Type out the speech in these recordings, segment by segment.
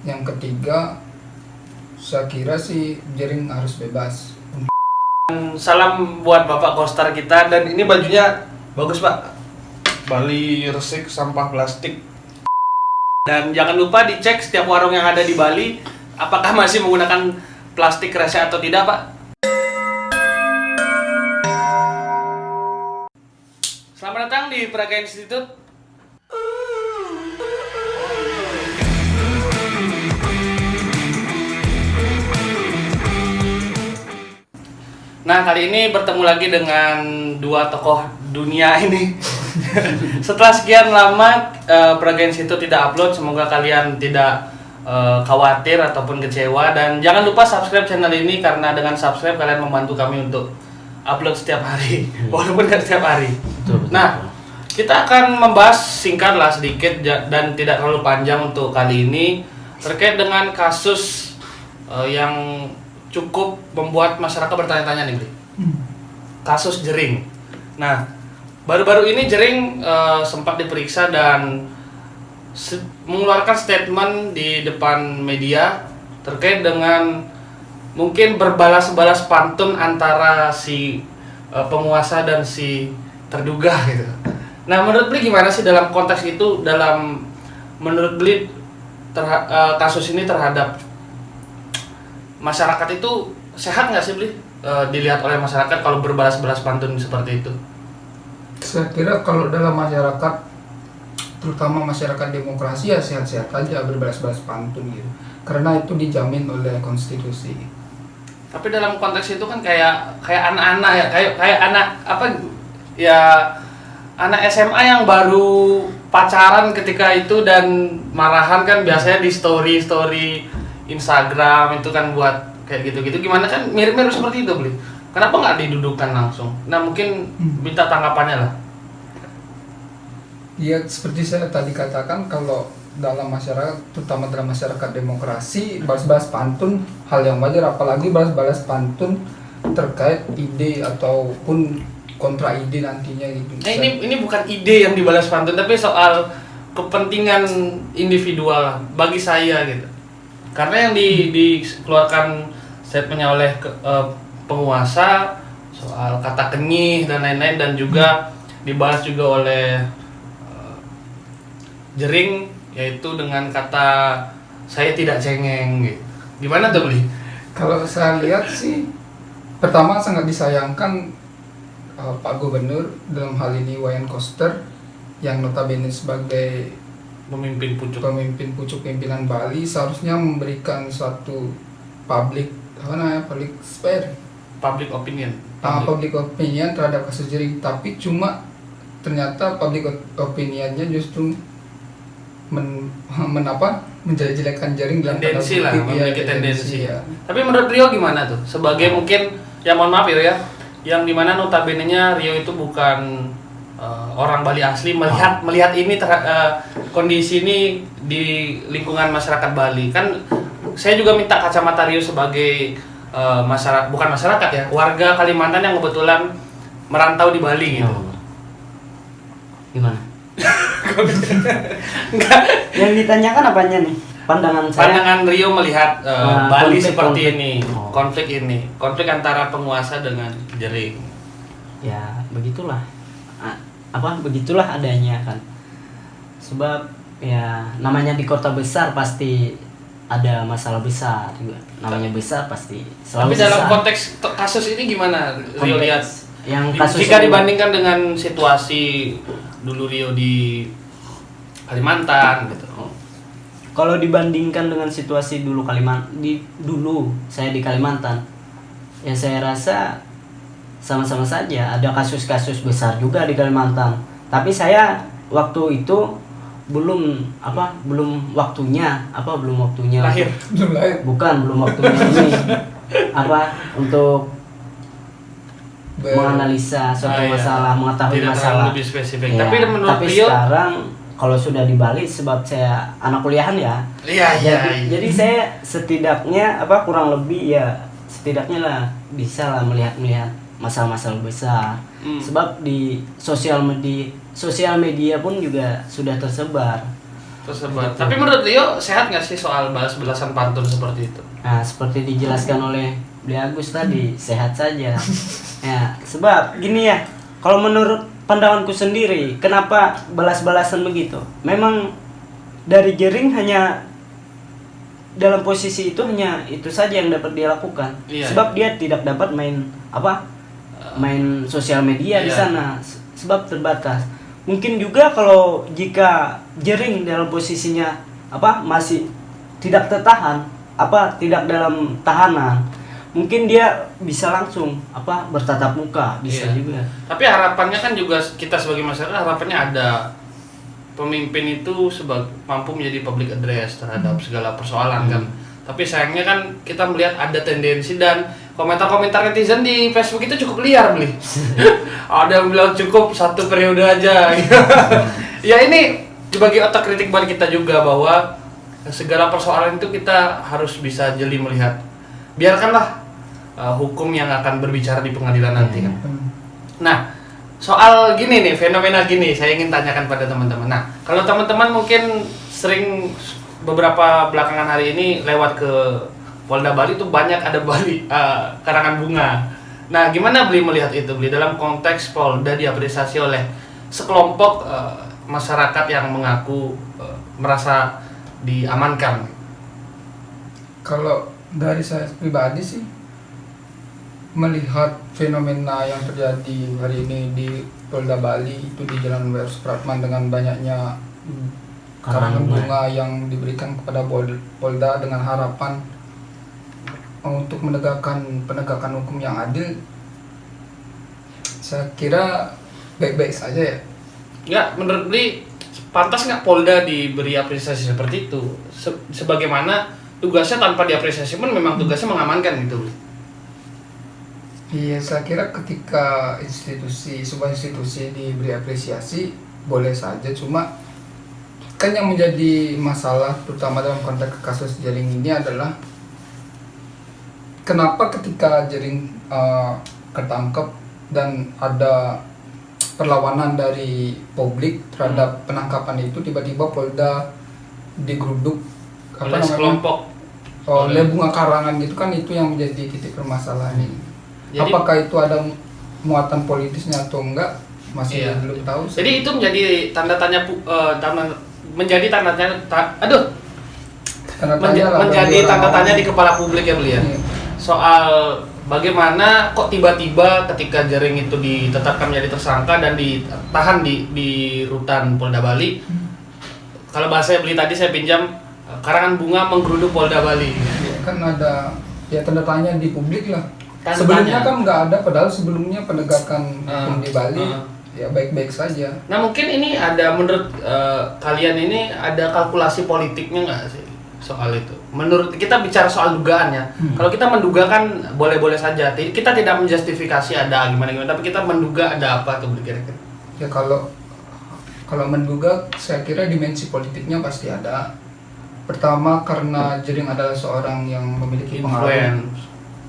Yang ketiga, saya kira sih jering harus bebas. Salam buat Bapak Kostar kita, dan ini bajunya bagus Pak. Bali Resik Sampah Plastik. Dan jangan lupa dicek setiap warung yang ada di Bali apakah masih menggunakan plastik resek atau tidak Pak. Selamat datang di Praga Institute. Nah, kali ini bertemu lagi dengan dua tokoh dunia ini. Setelah sekian lama Praga Institute tidak upload, semoga kalian tidak khawatir ataupun kecewa, dan jangan lupa subscribe channel ini karena dengan subscribe kalian membantu kami untuk upload setiap hari, walaupun nggak setiap hari. Betul. Nah, kita akan membahas singkat lah sedikit dan tidak terlalu panjang untuk kali ini terkait dengan kasus yang cukup membuat masyarakat bertanya-tanya nih, Bli. Kasus Jering. Nah, baru-baru ini Jering sempat diperiksa dan mengeluarkan statement di depan media terkait dengan mungkin berbalas-balas pantun antara si penguasa dan si terduga gitu. Nah, menurut Bli gimana sih dalam konteks itu, menurut Bli kasus ini terhadap masyarakat itu sehat nggak sih, Bli? Dilihat oleh masyarakat kalau berbalas-balas pantun seperti itu? Saya kira kalau dalam masyarakat, terutama masyarakat demokrasi, ya sehat-sehat aja berbalas-balas pantun gitu. Karena itu dijamin oleh konstitusi. Tapi dalam konteks itu kan kayak anak-anak ya, kayak anak apa ya, anak SMA yang baru pacaran ketika itu dan marahan kan biasanya di story Instagram itu kan buat kayak gitu-gitu. Gimana kan mirip-mirip seperti itu, Bli? Kenapa nggak didudukkan langsung? Nah, mungkin minta tanggapannya lah. Ya seperti saya tadi katakan, kalau dalam masyarakat, terutama dalam masyarakat demokrasi, balas-balas pantun hal yang wajar, apalagi balas-balas pantun terkait ide ataupun kontra ide nantinya gitu. Nah, ini bukan ide yang dibalas pantun, tapi soal kepentingan individual bagi saya gitu. Karena yang dikeluarkan statementnya oleh penguasa soal kata kenyih dan lain-lain, dan juga dibahas juga oleh Jering, yaitu dengan kata saya tidak cengeng gitu. Gimana tuh, Bli? Kalau saya lihat sih, pertama sangat disayangkan Pak Gubernur, dalam hal ini Wayan Koster, yang notabene sebagai Pemimpin pucuk pimpinan Bali, seharusnya memberikan suatu public spare, public opinion. public opinion terhadap kasus Jering. Tapi cuma ternyata public opinionnya justru menjelek-jelekan Jering dalam tendensi lah, memiliki tendensi. Ya. Tapi menurut Rio gimana tuh? Sebagai mungkin, ya mohon maaf ya, yang dimana notabene-nya Rio itu bukan orang Bali asli, melihat ini kondisi ini di lingkungan masyarakat Bali. Kan saya juga minta kacamata Rio sebagai bukan masyarakat ya, warga Kalimantan yang kebetulan merantau di Bali gitu. Gimana? Enggak. Yang ditanyakan apanya nih? Pandangan saya. Pandangan Rio melihat Bali seperti konflik. ini, konflik antara penguasa dengan Jering. Ya begitulah, begitulah adanya kan. Sebab ya namanya di kota besar pasti ada masalah besar juga. Namanya besar pasti selalu. Tapi dalam besar. konteks kasus ini gimana Rio lihat? Yang kasus jika ini, dibandingkan dengan situasi dulu Rio di Kalimantan gitu. kalau dibandingkan dengan situasi dulu saya di Kalimantan, ya saya rasa sama-sama saja. Ada kasus-kasus besar juga di Kalimantan. Tapi saya waktu itu belum waktunya Lahir. Bukan belum waktunya ini untuk menganalisa suatu masalah, mengetahui tidak masalah lebih spesifik. ya, Tapi menurut tapi Rio, sekarang kalau sudah di Bali, sebab saya anak kuliahan ya. Jadi saya setidaknya kurang lebih ya setidaknya lah bisa lah melihat masalah-masalah besar. Sebab di sosial media pun juga sudah tersebar tersebar. Tapi menurut Leo sehat nggak sih soal balas-balasan pantun seperti itu? Nah, seperti dijelaskan oleh Beli Agus tadi, sehat saja. Ya, sebab gini ya, kalau menurut pandanganku sendiri, kenapa balas-balasan begitu? Memang dari Jering hanya dalam posisi itu hanya itu saja yang dapat dia lakukan. Iya, Sebab dia tidak dapat main main sosial media di Iya. sana. Sebab terbatas. Mungkin juga kalau jika Jering dalam posisinya masih tidak tertahan, tidak dalam tahanan, mungkin dia bisa langsung bertatap muka, bisa Iya. juga. Tapi harapannya kan juga kita sebagai masyarakat harapannya ada pemimpin itu mampu menjadi public address terhadap segala persoalan kan. Tapi sayangnya kan kita melihat ada tendensi dan komentar-komentar netizen di Facebook itu cukup liar beli. Ada yang bilang cukup 1 periode aja. Ya ini sebagai otak kritik buat kita juga bahwa segala persoalan itu kita harus bisa jeli melihat. Biarkanlah hukum yang akan berbicara di pengadilan nanti kan. Nah, soal gini nih, fenomena gini saya ingin tanyakan pada teman-teman. Nah, kalau teman-teman mungkin sering beberapa belakangan hari ini lewat ke Polda Bali itu banyak ada karangan bunga. Nah, gimana Beli melihat itu Beli dalam konteks Polda diapresiasi oleh sekelompok masyarakat yang mengaku merasa diamankan? Kalau dari saya pribadi sih melihat fenomena yang terjadi hari ini di Polda Bali itu di Jalan W.R. Supratman dengan banyaknya karangan bunga yang diberikan kepada Polda dengan harapan untuk penegakan hukum yang adil, saya kira baik-baik saja ya. Nggak, menurut Beli pantas nggak Polda diberi apresiasi seperti itu? Sebagaimana tugasnya tanpa diapresiasi pun memang tugasnya mengamankan gitu Beli. Iya, saya kira ketika sebuah institusi diberi apresiasi boleh saja, cuma kan yang menjadi masalah terutama dalam konteks kasus Jering ini adalah kenapa ketika Jering ketangkep dan ada perlawanan dari publik terhadap penangkapan itu, tiba-tiba Polda digeruduk Oleh sekelompok oleh bunga karangan gitu kan, itu yang menjadi titik permasalahan ini. Jadi, apakah itu ada muatan politisnya atau enggak masih iya, belum tahu. Jadi itu menjadi tanda tanya menjadi tanda tanya di kepala publik ya Beli ya. Iya. Soal bagaimana kok tiba-tiba ketika Jering itu ditetapkan menjadi tersangka dan ditahan di rutan Polda Bali. Kalau bahasa Beli tadi saya pinjam, karangan bunga menggeruduk Polda Bali. Ya, kan ada ya tanda tanya di publik lah. Tanda Sebelumnya tanya. kan nggak ada, padahal sebelumnya penegakan hukum di Bali ya baik-baik saja. Nah mungkin ini ada menurut kalian ini ada kalkulasi politiknya nggak sih soal itu? Menurut kita bicara soal dugaan ya. Kalau kita menduga kan boleh-boleh saja. Kita tidak menjustifikasi ada gimana-gimana, tapi kita menduga ada apa tuh kira-kira. Ya kalau menduga, saya kira dimensi politiknya pasti ada. Pertama karena Jering adalah seorang yang memiliki pengaruh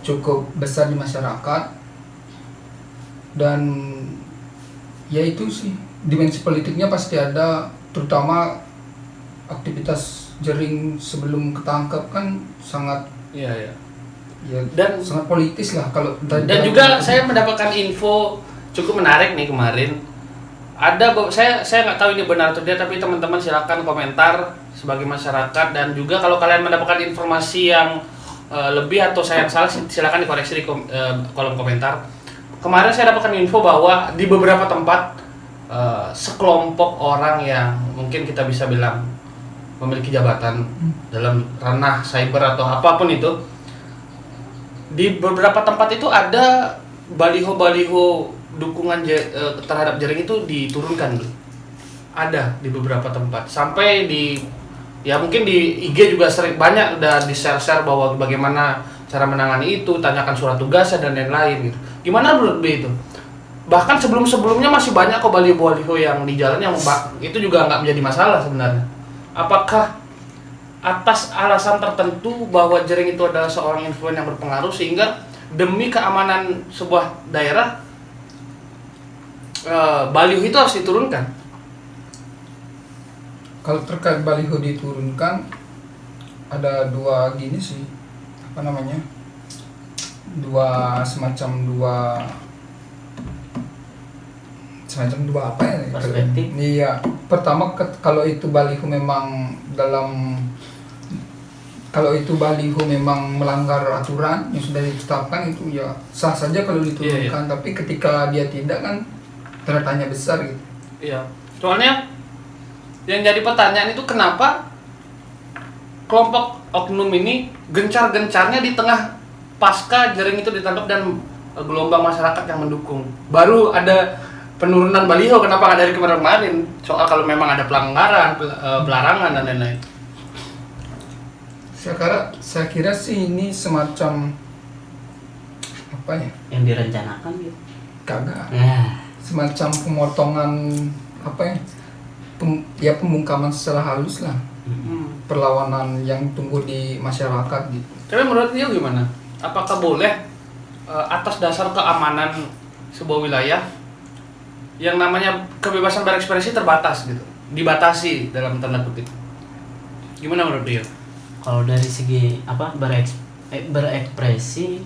cukup besar di masyarakat, dan ya itu sih dimensi politiknya pasti ada, terutama aktivitas Jering sebelum ketangkep kan sangat Iya. ya Dan sangat politis lah kalau dan juga saya mendapatkan info cukup menarik nih kemarin. Saya nggak tahu ini benar atau tidak, tapi teman-teman silakan komentar sebagai masyarakat, dan juga kalau kalian mendapatkan informasi yang lebih atau saya yang salah silakan dikoreksi di kolom komentar. Kemarin saya dapatkan info bahwa di beberapa tempat sekelompok orang yang mungkin kita bisa bilang memiliki jabatan dalam ranah cyber atau apapun itu, di beberapa tempat itu ada baliho-baliho dukungan terhadap Jering itu diturunkan. Ada di beberapa tempat, sampai ya mungkin di IG juga sering banyak udah di-share bahwa bagaimana cara menangani itu, tanyakan surat tugasnya dan lain-lain gitu. Gimana menurut B itu? Bahkan sebelum-sebelumnya masih banyak kok baliho-baliho yang di jalan yang itu juga nggak menjadi masalah sebenarnya. Apakah atas alasan tertentu bahwa Jering itu adalah seorang influencer yang berpengaruh sehingga demi keamanan sebuah daerah baliho itu harus diturunkan? Kalau terkait baliho diturunkan ada dua gini sih, apa namanya, semacam dua apa ya? Perspektif. Iya, pertama kalau itu baliho memang kalau itu baliho memang melanggar aturan yang sudah ditetapkan, itu ya sah saja kalau diturunkan. Tapi ketika dia tidak kan tanda tanya besar gitu. Iya. Soalnya yang jadi pertanyaan itu kenapa kelompok oknum ini gencar-gencarnya di tengah pasca jaring itu ditangkap dan gelombang masyarakat yang mendukung. Baru ada penurunan baliho, kenapa nggak dari kemarin-kemarin? Soal kalau memang ada pelanggaran, pelarangan dan lain-lain. Saya kira sih ini semacam apa ya? Yang direncanakan gitu. Kagak. Nah, Semacam pemotongan apa ya? Pembungkaman secara halus lah. Perlawanan yang tumbuh di masyarakat gitu. Tapi menurut dia gimana? Apakah boleh atas dasar keamanan sebuah wilayah yang namanya kebebasan berekspresi terbatas gitu, dibatasi dalam tanda kutip? Gimana menurut dia? kalau dari segi apa berekspresi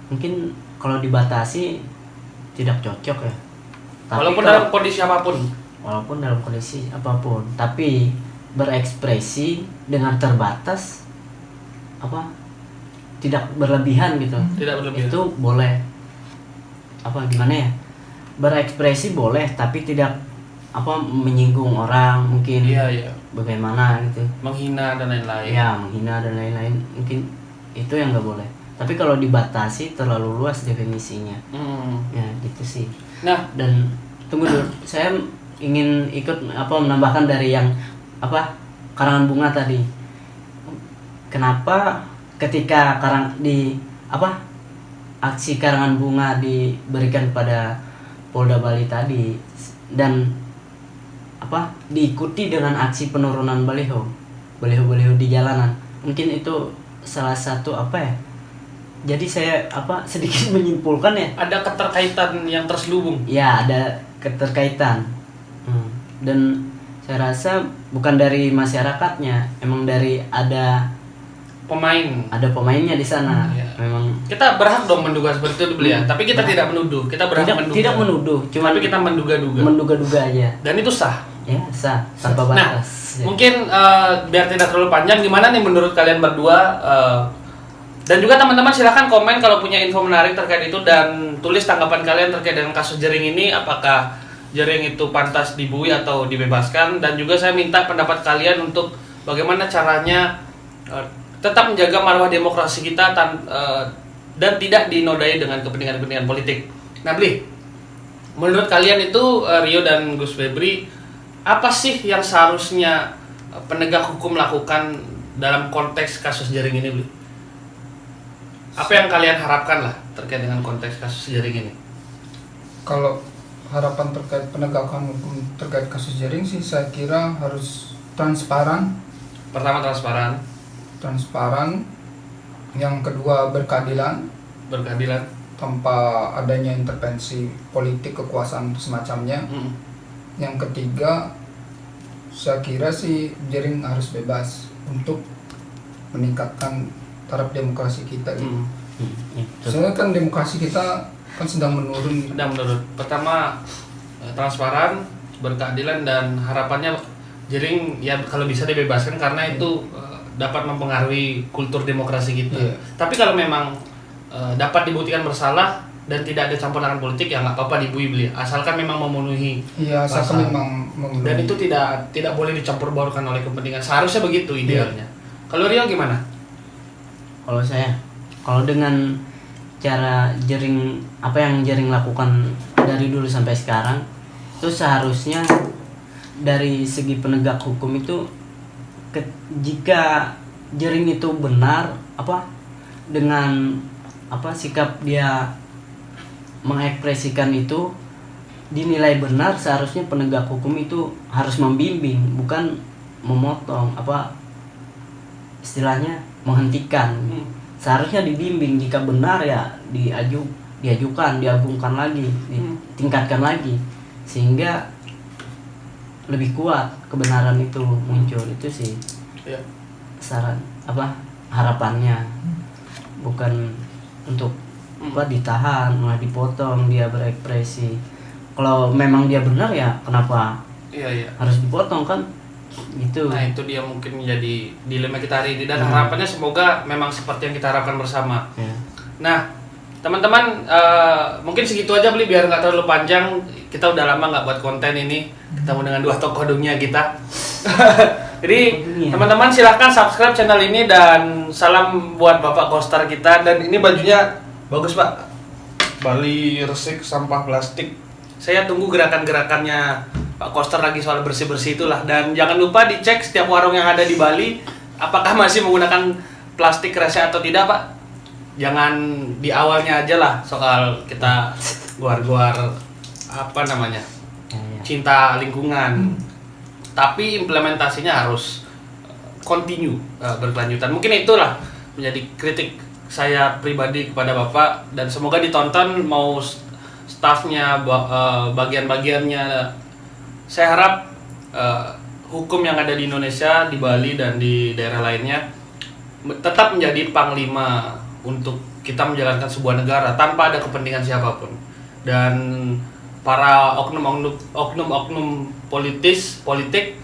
mungkin kalau dibatasi tidak cocok ya. Walaupun dalam kondisi apapun. Walaupun dalam kondisi apapun, tapi berekspresi dengan terbatas apa tidak berlebihan gitu. Tidak berlebihan. Itu boleh. Apa gimana ya? Berekspresi boleh tapi tidak apa menyinggung orang mungkin. Iya. Bagaimana gitu. Menghina dan lain-lain. Ya, menghina dan lain-lain mungkin itu yang nggak boleh. Tapi kalau dibatasi terlalu luas definisinya. Ya, gitu sih. Nah, Dan tunggu dulu, saya ingin ikut menambahkan dari yang karangan bunga tadi. Kenapa ketika aksi karangan bunga diberikan pada Polda Bali tadi dan diikuti dengan aksi penurunan baliho di jalanan, mungkin itu salah satu jadi saya sedikit menyimpulkan ya, ada keterkaitan yang terselubung. ya ada keterkaitan. Dan saya rasa bukan dari masyarakatnya, emang dari ada pemainnya di sana. Memang Kita berhak dong menduga seperti itu beliau, tapi kita tidak menuduh. Kita berhak tidak menuduh, cuma tapi kita menduga-duga. menduga-duga aja. Dan itu sah. Ya, sah tanpa Nah, batas. mungkin biar tidak terlalu panjang, gimana nih menurut kalian berdua? Dan juga teman-teman silahkan komen kalau punya info menarik terkait itu dan tulis tanggapan kalian terkait dengan kasus Jering ini. Apakah Jering itu pantas dibui atau dibebaskan? Dan juga saya minta pendapat kalian untuk bagaimana caranya tetap menjaga marwah demokrasi kita dan tidak dinodai dengan kepentingan-kepentingan politik. Nah, Bli, menurut kalian itu Rio dan Gus Febri, apa sih yang seharusnya penegak hukum lakukan dalam konteks kasus Jering ini, Bli? Apa yang kalian harapkan lah terkait dengan konteks kasus Jering ini? Kalau harapan terkait penegakan hukum terkait kasus Jering sih saya kira harus transparan. Pertama, transparan. Yang kedua, berkeadilan tanpa adanya intervensi politik, kekuasaan semacamnya. Yang ketiga, saya kira sih Jering harus bebas untuk meningkatkan taraf demokrasi kita gitu. Soalnya kan demokrasi kita kan sedang menurun. Pertama, transparan, berkeadilan, dan harapannya Jering ya kalau bisa dibebaskan karena itu dapat mempengaruhi kultur demokrasi kita. Tapi kalau memang dapat dibuktikan bersalah dan tidak ada campur tangan politik, ya nggak apa-apa dibui, Beli, asalkan memang memenuhi. Iya, asalkan memang memenuhi. Dan itu tidak boleh dicampur baurkan oleh kepentingan. Seharusnya begitu idealnya. Kalau Rio gimana? Kalau dengan cara Jering, apa yang Jering lakukan dari dulu sampai sekarang, itu seharusnya dari segi penegak hukum itu jika Jering itu benar dengan sikap dia mengekspresikan itu dinilai benar, seharusnya penegak hukum itu harus membimbing, bukan memotong, istilahnya menghentikan. Seharusnya dibimbing, jika benar ya diagungkan lagi, ditingkatkan lagi, sehingga lebih kuat kebenaran itu muncul. Itu sih Ya. saran harapannya, bukan untuk ditahan malah dipotong dia berekspresi. Kalau memang dia benar ya kenapa Iya. harus dipotong kan gitu. Nah itu dia mungkin menjadi dilema kita hari ini dan harapannya semoga memang seperti yang kita harapkan bersama. Ya. Nah teman-teman mungkin segitu aja beli biar nggak terlalu panjang. Kita udah lama nggak buat konten ini, ketemu dengan dua tokoh dunia kita. Jadi teman-teman silahkan subscribe channel ini dan salam buat Bapak Kostar kita. Dan ini bajunya bagus Pak, Bali Resik Sampah Plastik. Saya tunggu gerakan-gerakannya Pak Kostar lagi soal bersih-bersih itulah. Dan jangan lupa dicek setiap warung yang ada di Bali apakah masih menggunakan plastik resek atau tidak Pak. Jangan di awalnya aja lah soal kita guar-guar cinta lingkungan. Tapi implementasinya harus continue, berkelanjutan. Mungkin itulah menjadi kritik saya pribadi kepada Bapak dan semoga ditonton mau stafnya, bagian-bagiannya. Saya harap hukum yang ada di Indonesia, di Bali dan di daerah lainnya tetap menjadi panglima untuk kita menjalankan sebuah negara tanpa ada kepentingan siapapun. Dan para oknum politik,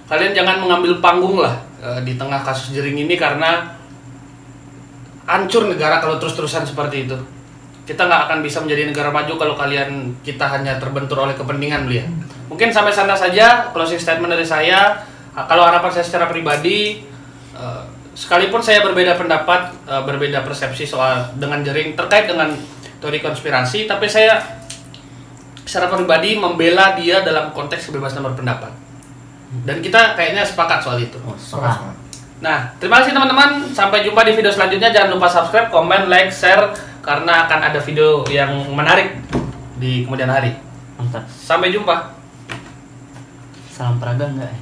kalian jangan mengambil panggung lah di tengah kasus jering ini karena hancur negara kalau terus-terusan seperti itu. Kita nggak akan bisa menjadi negara maju kalau kita hanya terbentur oleh kepentingan beliau. Mungkin sampai sana saja closing statement dari saya. Kalau harapan saya secara pribadi, sekalipun saya berbeda pendapat, berbeda persepsi soal dengan jering terkait dengan teori konspirasi, tapi saya secara pribadi membela dia dalam konteks kebebasan berpendapat. Dan kita kayaknya sepakat soal itu. Nah, terima kasih teman-teman. Sampai jumpa di video selanjutnya. Jangan lupa subscribe, komen, like, share karena akan ada video yang menarik di kemudian hari. Mantap. Sampai jumpa. Salam Praga enggak ya?